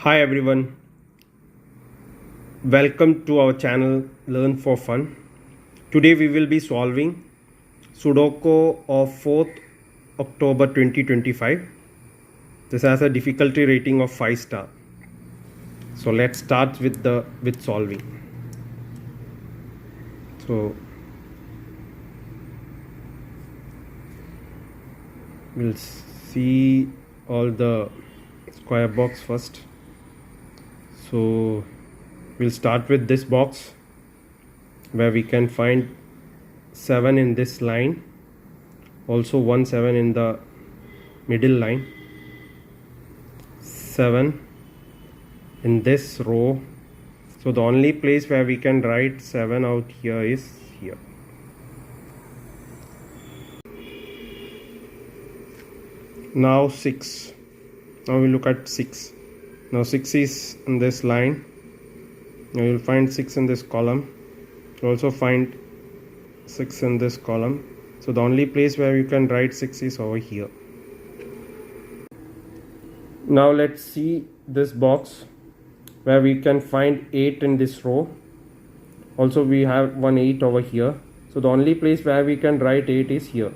Hi everyone, welcome to our channel Learn for Fun. Today we will be solving Sudoku of 4th October 2025. This has a difficulty rating of 5 star. So let's start with solving. So we'll see all the square box first. So we'll start with this box where we can find 7 in this line, also 1 7 in the middle line, 7 in this row. So the only place where we can write 7 out here is here. Now 6. Now we look at 6. Now 6 is in this line. Now you'll find 6 in this column. You'll also find 6 in this column. So the only place where you can write 6 is over here. Now let's see this box where we can find 8 in this row. Also we have one 8 over here. So the only place where we can write 8 is here.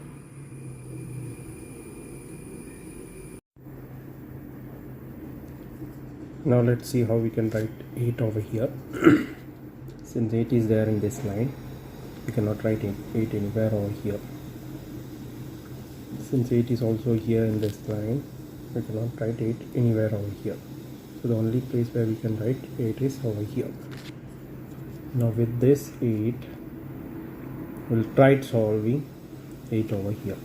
Now let's see how we can write 8 over here. Since 8 is there in this line, we cannot write 8 anywhere over here. Since 8 is also here in this line, we cannot write 8 anywhere over here. So the only place where we can write 8 is over here. Now with this 8, we'll try solving 8 over here.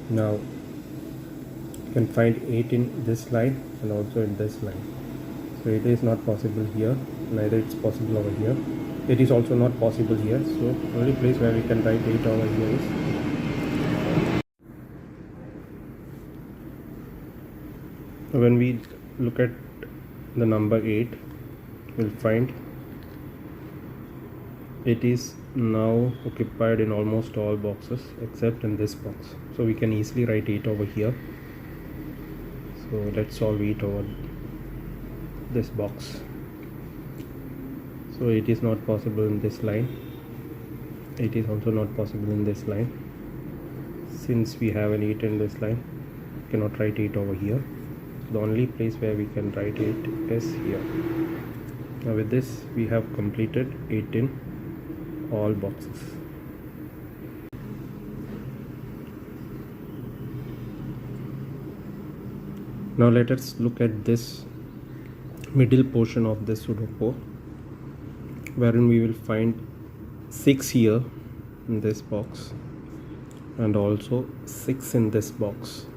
Now you can find 8 in this line and also in this line. So it is not possible here, neither it's possible over here. It is also not possible here. So the only place where we can write 8 over here is when we look at the number 8, we'll find it is now occupied in almost all boxes except in this box. So we can easily write 8 over here. So let's solve 8 over this box. So it is not possible in this line. It is also not possible in this line. Since we have an 8 in this line, we cannot write 8 over here. The only place where we can write 8 is here. Now with this we have completed 8 in all boxes. Now let us look at this middle portion of this Sudoku, wherein we will find 6 here in this box and also 6 in this box.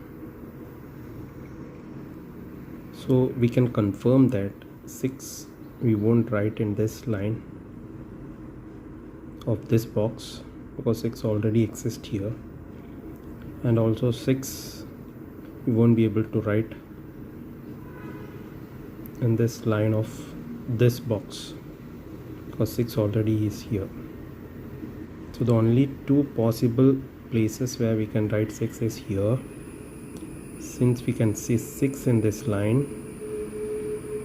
So we can confirm that 6 we won't write in this line of this box because 6 already exists here, and also 6 we won't be able to write in this line of this box because 6 already is here. So the only 2 possible places where we can write 6 is here. Since we can see 6 in this line,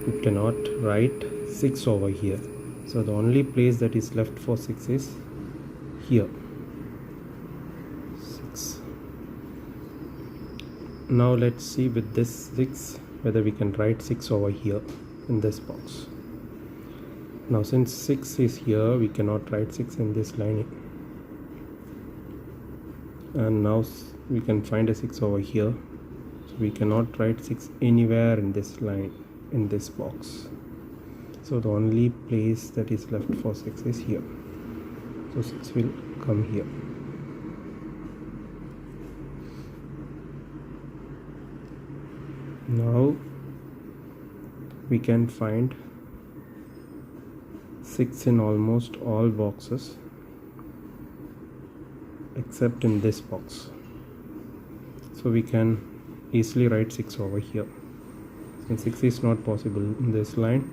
we cannot write 6 over here. So the only place that is left for 6 is here. 6. Now let's see with this 6 whether we can write 6 over here in this box. Now since 6 is here, we cannot write 6 in this line. And now we can find a 6 over here. So we cannot write 6 anywhere in this line, in this box. So the only place that is left for 6 is here. So 6 will come here. Now we can find 6 in almost all boxes except in this box. So we can easily write 6 over here. Since 6 is not possible in this line,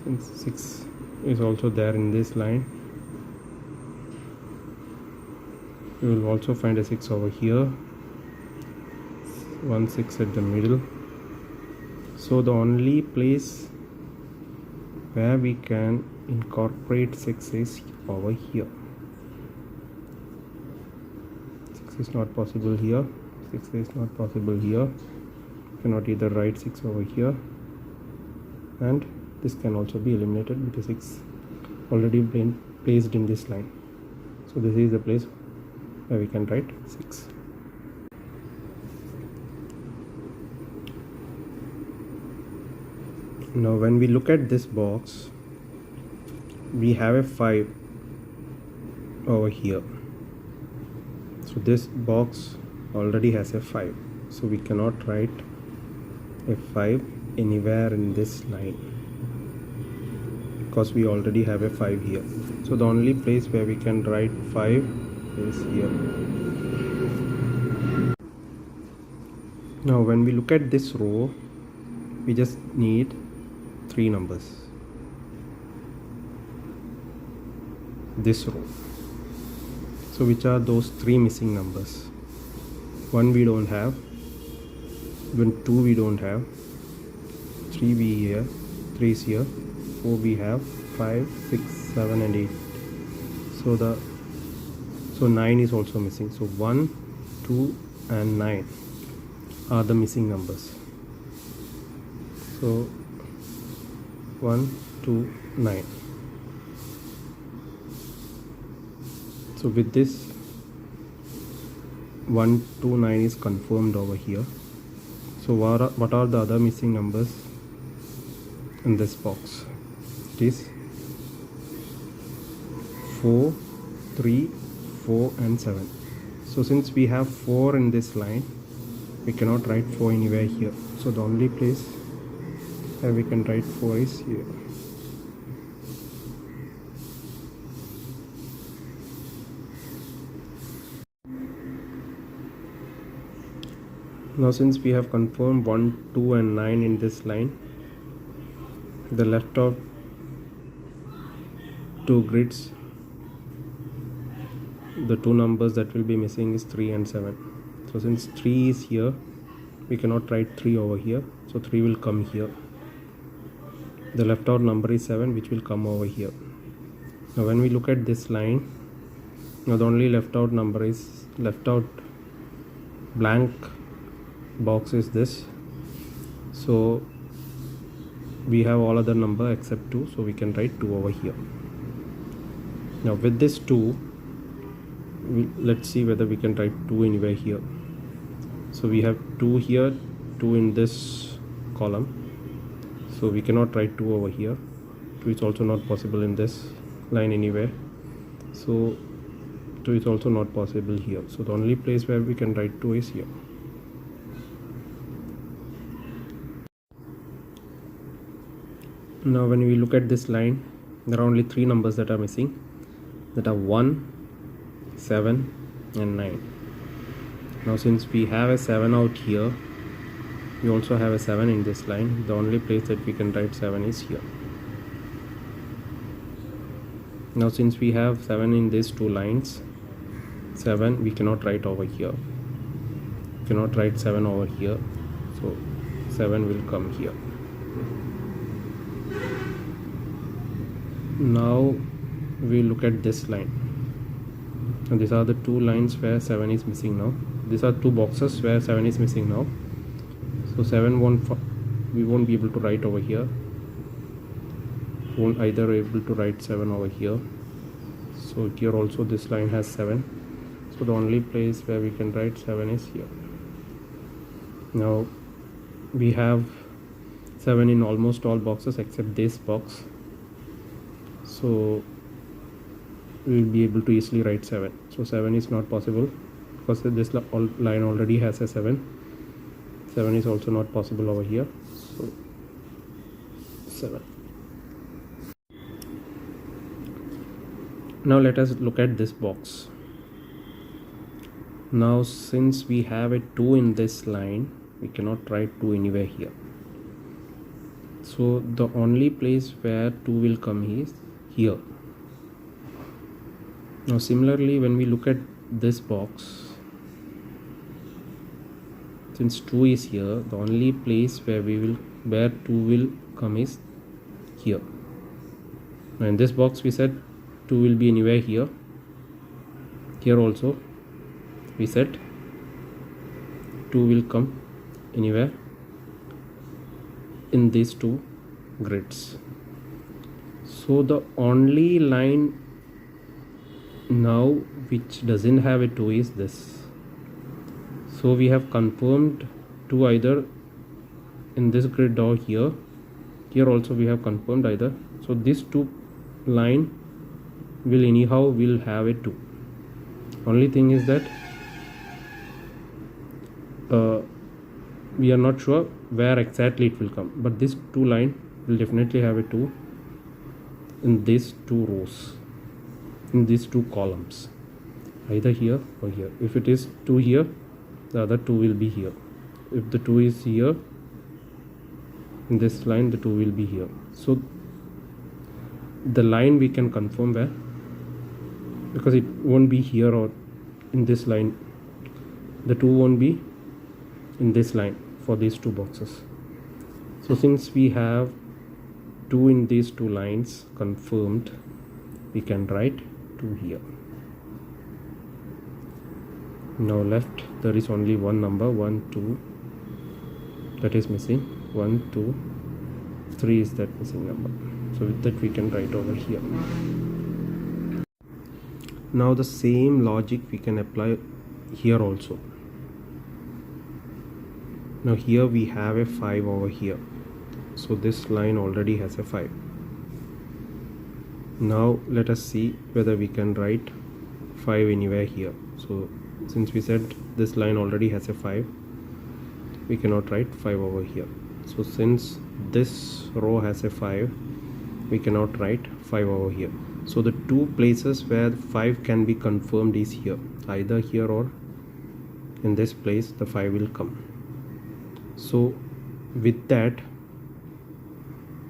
since 6 is also there in this line, we will also find a 6 over here. 1 6 at the middle. So the only place where we can incorporate 6 is over here. 6 is not possible here, 6 is not possible here. Cannot either write 6 over here, and this can also be eliminated because 6 already been placed in this line. So this is the place where we can write 6. Now when we look at this box, we have a 5 over here. So this box already has a 5, so we cannot write a 5 anywhere in this line because we already have a 5 here. So the only place where we can write 5 is here. Now when we look at this row, we just need 3 numbers. This row. So which are those 3 missing numbers? 1 we don't have, even 2 we don't have, 3 we here, 3 is here, 4 we have, 5 6 7 and 8. So 9 is also missing. So 1 2 and 9 are the missing numbers. So 1 2 9. So with this 1 2 9 is confirmed over here. So what are the other missing numbers in this box? It is 4 3 4 and 7. So since we have 4 in this line, we cannot write 4 anywhere here. So the only place where we can write 4 is here. Now since we have confirmed 1 2 and 9 in this line, the left out 2 grids, the 2 numbers that will be missing is 3 and 7. So since 3 is here, we cannot write 3 over here, so 3 will come here. The left out number is 7, which will come over here. Now when we look at this line, now the only left out number is left out blank box is this. So we have all other number except 2, so we can write 2 over here. Now with this 2, let's see whether we can write 2 anywhere here. So we have 2 here, 2 in this column, so we cannot write 2 over here. 2 is also not possible in this line anywhere, so 2 is also not possible here. So the only place where we can write 2 is here. Now when we look at this line, there are only 3 numbers that are missing, that are 1 7 and 9. Now since we have a 7 out here, we also have a 7 in this line. The only place that we can write 7 is here. Now since we have 7 in these 2 lines, 7 we cannot write over here. We cannot write 7 over here, so 7 will come here. Now we look at this line, and these are the 2 lines where 7 is missing now. These are 2 boxes where 7 is missing now. So 7 we won't be able to write over here. Won't either able to write 7 over here. So here also this line has 7. So the only place where we can write 7 is here. Now we have 7 in almost all boxes except this box. So we will be able to easily write 7. So 7 is not possible because this line already has a 7. 7 is also not possible over here. So 7. Now let us look at this box. Now since we have a 2 in this line, we cannot write 2 anywhere here. So the only place where 2 will come is here. Now similarly, when we look at this box, Since 2 is here, the only place where 2 will come is here. Now in this box we said 2 will be anywhere here. Here also we said 2 will come anywhere in these two grids. So the only line now which doesn't have a 2 is this. So we have confirmed 2 either in this grid or here. Here also we have confirmed either. So this 2 line will have a 2. Only thing is that we are not sure where exactly it will come, but this 2 line will definitely have a 2 in these 2 rows, in these 2 columns, either here or here. If it is 2 here, the other 2 will be here. If the 2 is here in this line, the 2 will be here. So the line we can confirm where, because it won't be here or in this line. The 2 won't be in this line for these 2 boxes. So since we have 2 in these 2 lines confirmed, we can write 2 here. Now left there is only one number, 1 2, that is missing. 1 2 3 is that missing number. So with that we can write over here. Now the same logic we can apply here also. Now here we have a 5 over here, so this line already has a 5. Now let us see whether we can write 5 anywhere here. So since we said this line already has a 5, we cannot write 5 over here. So since this row has a 5, we cannot write 5 over here. So the 2 places where 5 can be confirmed is here, either here or in this place the 5 will come. So with that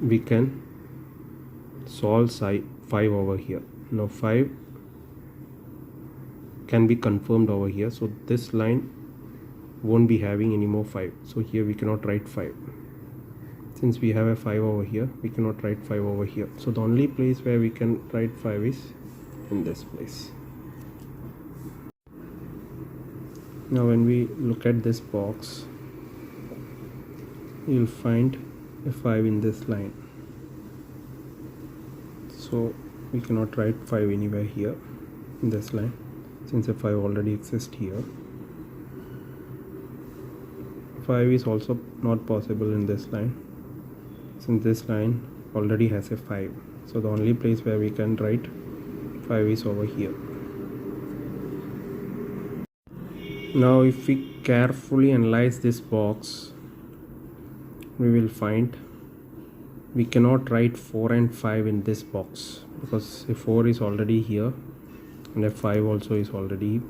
we can solve 5 over here. Now 5 can be confirmed over here, so this line won't be having any more 5. So here we cannot write 5. Since we have a 5 over here, we cannot write 5 over here. So the only place where we can write 5 is in this place. Now when we look at this box, you'll find a 5 in this line. So we cannot write 5 anywhere here in this line, since a 5 already exists here. 5 is also not possible in this line, since this line already has a 5. So the only place where we can write 5 is over here. Now if we carefully analyze this box, we will find we cannot write 4 and 5 in this box, because a 4 is already here and a 5 also is already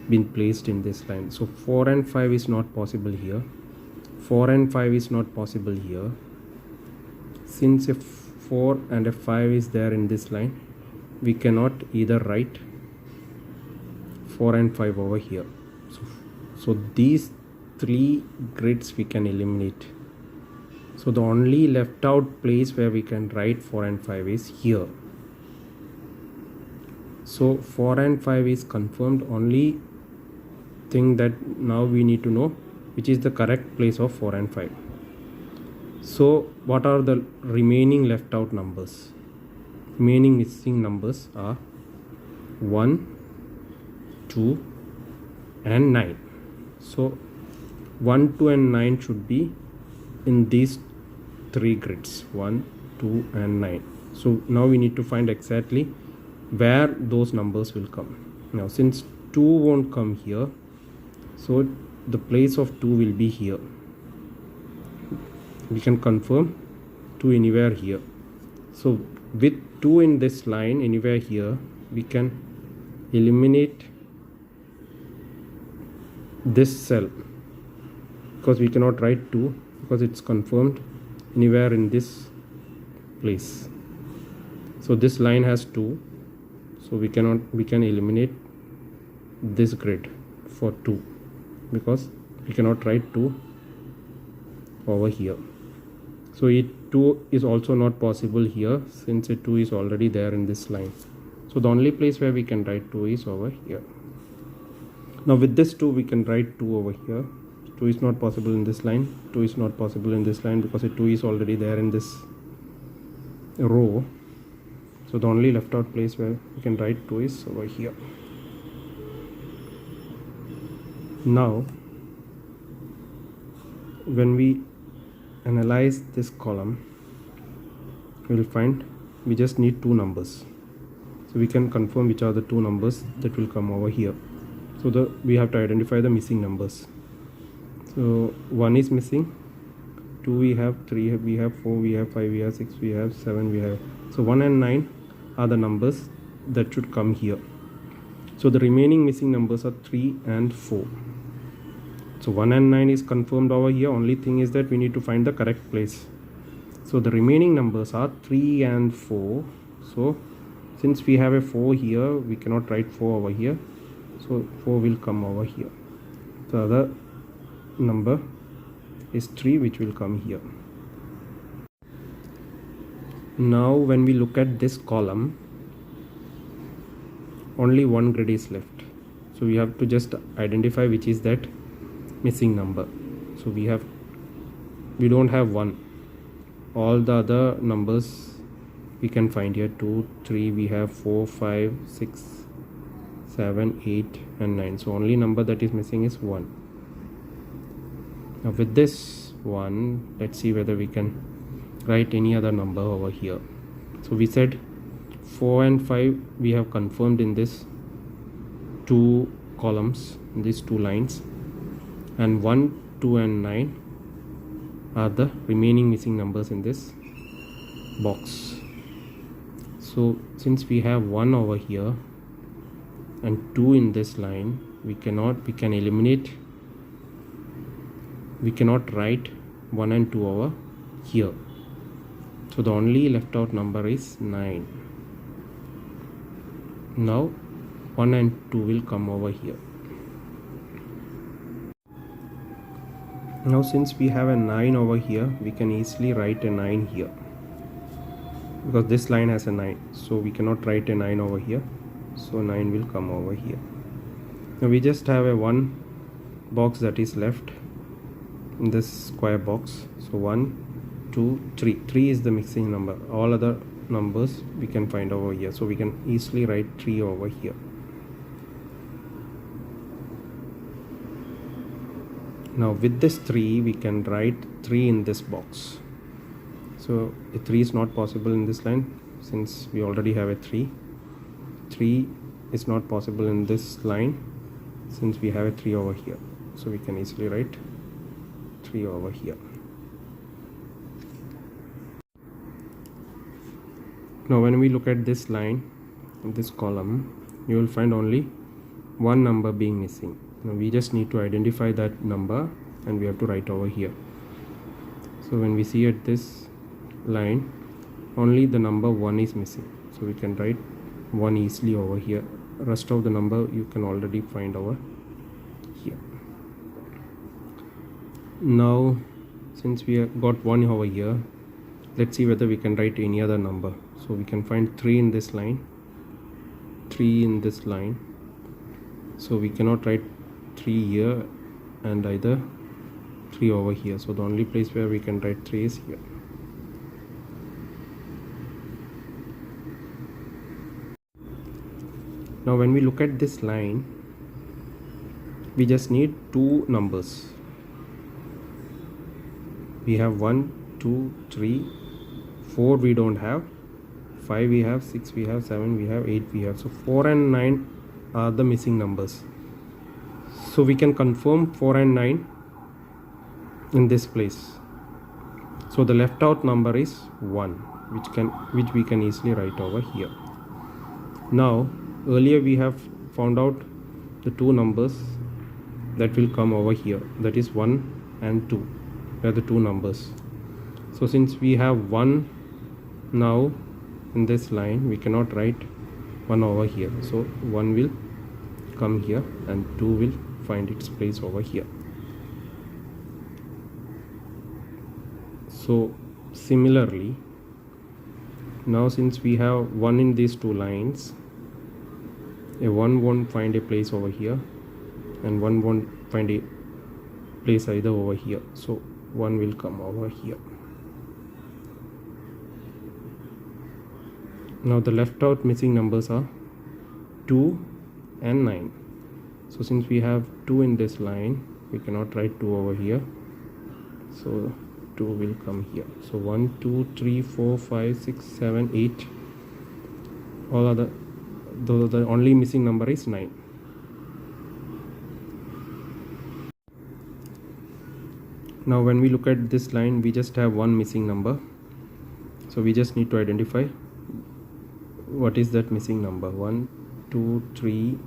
been placed in this line. So 4 and 5 is not possible here. 4 and 5 is not possible here. Since a 4 and a 5 is there in this line, we cannot either write 4 and 5 over here. So these 3 grids we can eliminate. So the only left out place where we can write 4 and 5 is here. So 4 and 5 is confirmed. Only thing that now we need to know which is the correct place of 4 and 5. So what are the remaining left out numbers? Remaining missing numbers are 1, 2 and 9. So 1, 2 and 9 should be in these 3 grids, 1, 2 and 9. So now we need to find exactly where those numbers will come. Now since 2 won't come here, so the place of 2 will be here. We can confirm 2 anywhere here. So with 2 in this line anywhere here, we can eliminate this cell, because we cannot write 2 because it's confirmed anywhere in this place. So this line has 2, so we can eliminate this grid for 2, because we cannot write 2 over here. So 2 is also not possible here, since 2 is already there in this line. So the only place where we can write 2 is over here. Now with this 2 we can write 2 over here. 2 is not possible in this line, 2 is not possible in this line, because 2 is already there in this row. So the only left out place where we can write 2 is over here. Now when we analyze this column, we will find we just need 2 numbers. So we can confirm which are the 2 numbers that will come over here. So we have to identify the missing numbers. So 1 is missing, 2 we have, 3 we have, 4 we have, 5 we have, 6 we have, 7 we have. So 1 and 9 are the numbers that should come here. So the remaining missing numbers are 3 and 4. So 1 and 9 is confirmed over here. Only thing is that we need to find the correct place. So the remaining numbers are 3 and 4. So since we have a 4 here, we cannot write 4 over here. So 4 will come over here. The other number is 3, which will come here. Now when we look at this column, only one grid is left. So we have to just identify which is that missing number. So we don't have 1. All the other numbers we can find here. 2, 3, we have 4, 5, 6, 7, 8 and 9. So only number that is missing is 1. Now with this 1, let's see whether we can write any other number over here. So we said 4 and 5 we have confirmed in this 2 columns, in these 2 lines, and 1, 2 and 9 are the remaining missing numbers in this box. So since we have 1 over here and 2 in this line, we can eliminate, we cannot write 1 and 2 over here. So the only left out number is 9. Now 1 and 2 will come over here. Now since we have a 9 over here, we can easily write a 9 here, because this line has a 9, so we cannot write a 9 over here. So 9 will come over here. Now we just have a 1 box that is left in this square box. So 1, 2, 3. 3 is the missing number. All other numbers we can find over here. So we can easily write 3 over here. Now with this 3, we can write 3 in this box. So a 3 is not possible in this line, since we already have a 3. 3 is not possible in this line, since we have a 3 over here. So we can easily write 3 over here. Now when we look at this line, in this column, you will find only one number being missing. Now we just need to identify that number and we have to write over here. So when we see at this line, only the number 1 is missing. So we can write 1 easily over here. Rest of the number you can already find over here. Now since we have got 1 over here, let's see whether we can write any other number. So we can find 3 in this line, 3 in this line. So we cannot write 3 here and either 3 over here. So the only place where we can write 3 is here. Now when we look at this line, we just need 2 numbers. We have 1, 2, 3, 4 we don't have, 5 we have, 6 we have, 7 we have, 8 we have. So 4 and 9 are the missing numbers. So we can confirm 4 and 9 in this place. So the left out number is 1, which we can easily write over here. Now earlier we have found out the 2 numbers that will come over here, that is 1 and 2. They are the 2 numbers. So since we have 1 now in this line, we cannot write 1 over here. So 1 will come here and 2 will find its place over here. So similarly, now since we have 1 in these two lines, a 1 won't find a place over here and 1 won't find a place either over here, so 1 will come over here. Now the left out missing numbers are 2 and 9. So since we have 2 in this line, we cannot write 2 over here, so 2 will come here. So 1 2 3 4 5 6 7 8, all other, though the only missing number is 9. Now when we look at this line, we just have one missing number, so we just need to identify what is that missing number. 1 2 3,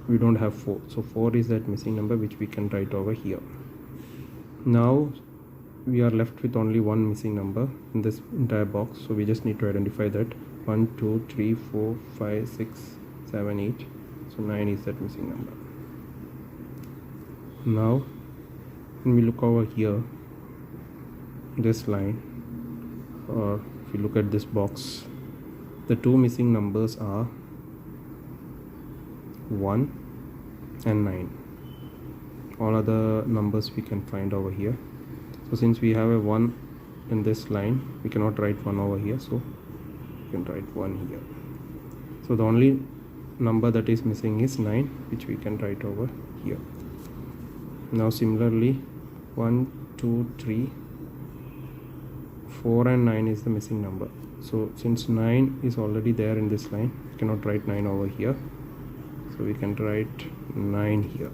we don't have 4, so 4 is that missing number which we can write over here. Now we are left with only one missing number in this entire box, so we just need to identify that. 1 2 3 4 5 6 7 8, so 9 is that missing number. Now when we look over here, this line, or if you look at this box, the two missing numbers are 1 and 9. All other numbers we can find over here. So since we have a 1 in this line, we cannot write 1 over here, so we can write 1 here. So the only number that is missing is 9, which we can write over here. Now similarly, 1 2 3 4 and 9 is the missing number. So since 9 is already there in this line, we cannot write 9 over here, so we can write 9 here.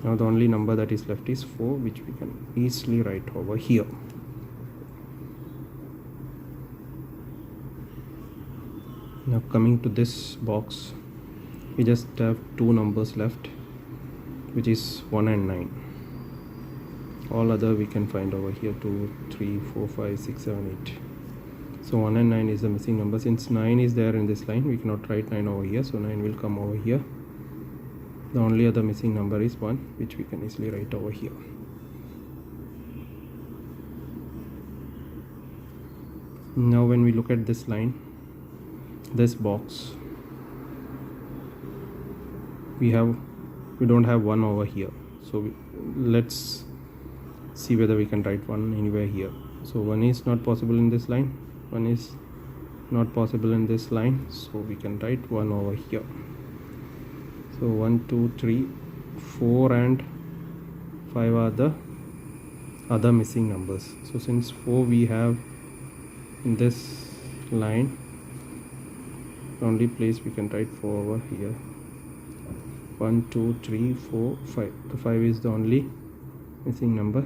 Now the only number that is left is 4, which we can easily write over here. Now coming to this box, we just have two numbers left, which is 1 and 9. All other we can find over here, 2 3 4 5 6 7 8. So 1 and 9 is the missing number. Since 9 is there in this line, we cannot write 9 over here, so 9 will come over here. The only other missing number is 1, which we can easily write over here. Now when we look at this line, this box, we don't have 1 over here, so let's see whether we can write 1 anywhere here. So 1 is not possible in this line, 1 is not possible in this line, so we can write 1 over here. So 1 2 3 4 and 5 are the other missing numbers. So since 4 we have in this line, the only place we can write 4 over here. 1 2 3 4 5, the 5 is the only missing number,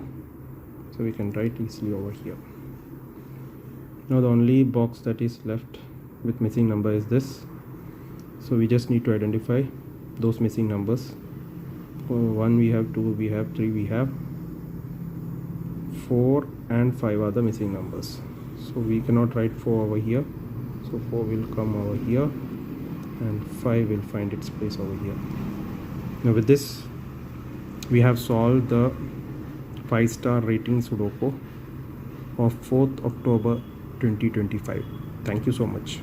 so we can write easily over here. Now the only box that is left with missing number is this, so we just need to identify those missing numbers. 1 we have, 2 we have, 3 we have, 4 and 5 are the missing numbers, so we cannot write 4 over here, so 4 will come over here and 5 will find its place over here. Now with this, we have solved the 5-star rating Sudoku of 4th October 2025. Thank you so much.